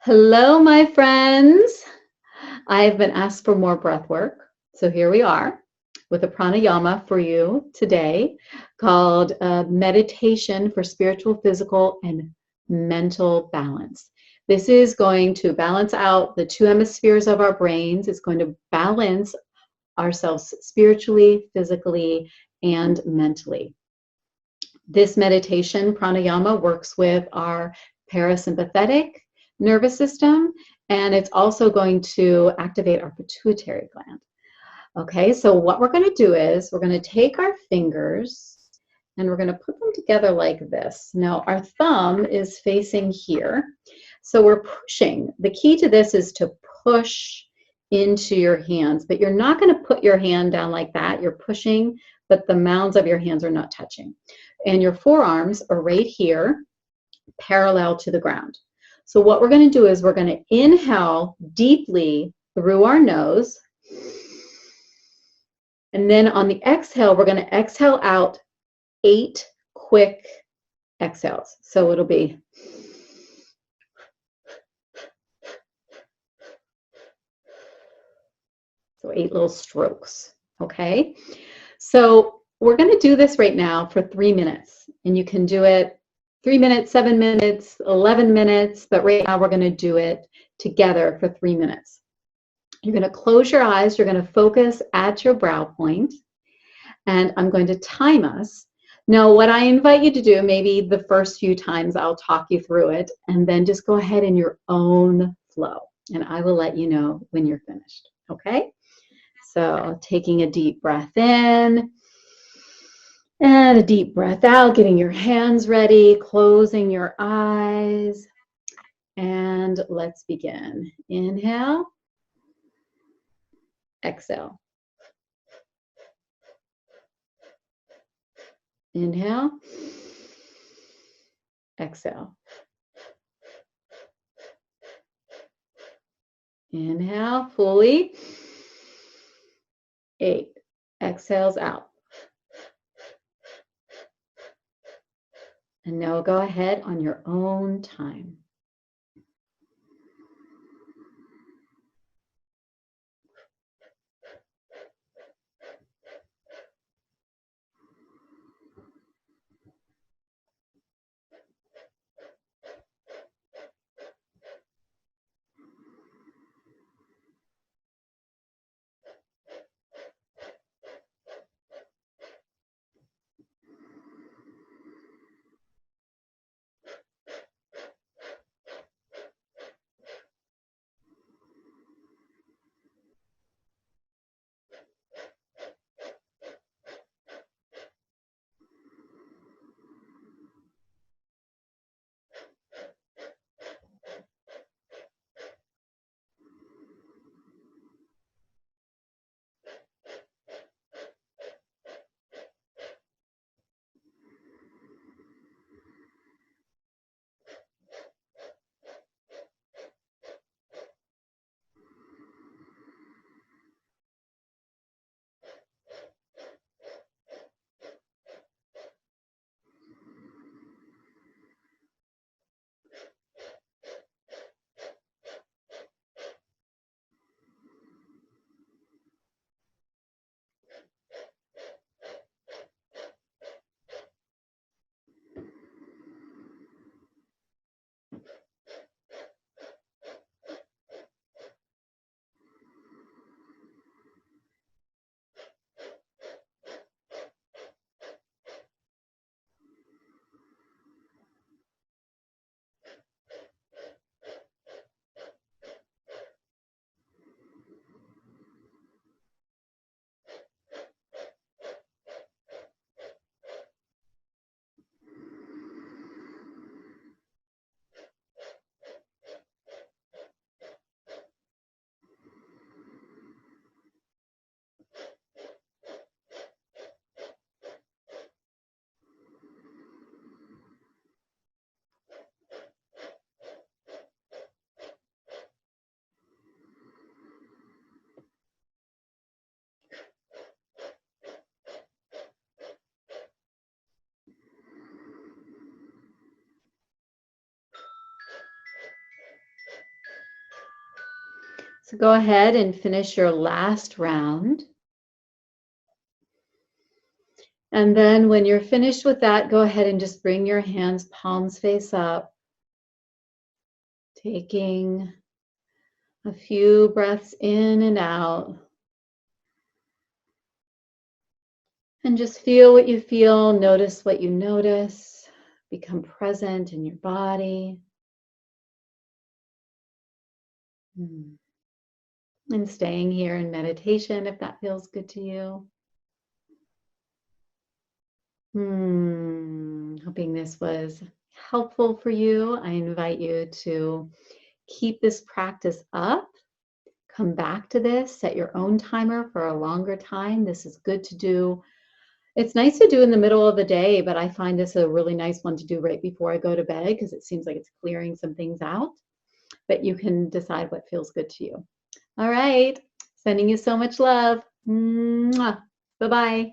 Hello, my friends. I've been asked for more breath work. So here we are with a pranayama for you today called Meditation for Spiritual, Physical, and Mental Balance. This is going to balance out the two hemispheres of our brains. It's going to balance ourselves spiritually, physically, and mentally. This meditation, pranayama, works with our parasympathetic nervous system, and it's also going to activate our pituitary gland. Okay, so what we're going to do is we're going to take our fingers and we're going to put them together like this. Now, our thumb is facing here, so we're pushing. The key to this is to push into your hands, but you're not going to put your hand down like that. You're pushing, but the mounds of your hands are not touching. And your forearms are right here, parallel to the ground. So what we're going to do is we're going to inhale deeply through our nose. And then on the exhale, we're going to exhale out 8 quick exhales. So it'll be so 8 little strokes. Okay. So we're going to do this right now for 3 minutes. And you can do it 3 minutes, 7 minutes, 11 minutes. But right now we're going to do it together for 3 minutes. You're going to close your eyes. You're going to focus at your brow point. And I'm going to time us. Now, what I invite you to do, maybe the first few times I'll talk you through it, and then just go ahead in your own flow. And I will let you know when you're finished. Okay? So taking a deep breath in and a deep breath out, getting your hands ready, closing your eyes. And let's begin. Inhale. Exhale. Inhale. Exhale. Inhale fully. 8. Exhales out. And now go ahead on your own time. So go ahead and finish your last round. And then when you're finished with that, go ahead and just bring your hands palms face up, taking a few breaths in and out. And just feel what you feel, notice what you notice, become present in your body. And staying here in meditation if that feels good to you. Hoping this was helpful for you. I invite you to keep this practice up. Come back to this, set your own timer for a longer time. This is good to do. It's nice to do in the middle of the day, but I find this a really nice one to do right before I go to bed because it seems like it's clearing some things out. But you can decide what feels good to you. All right. Sending you so much love. Bye-bye.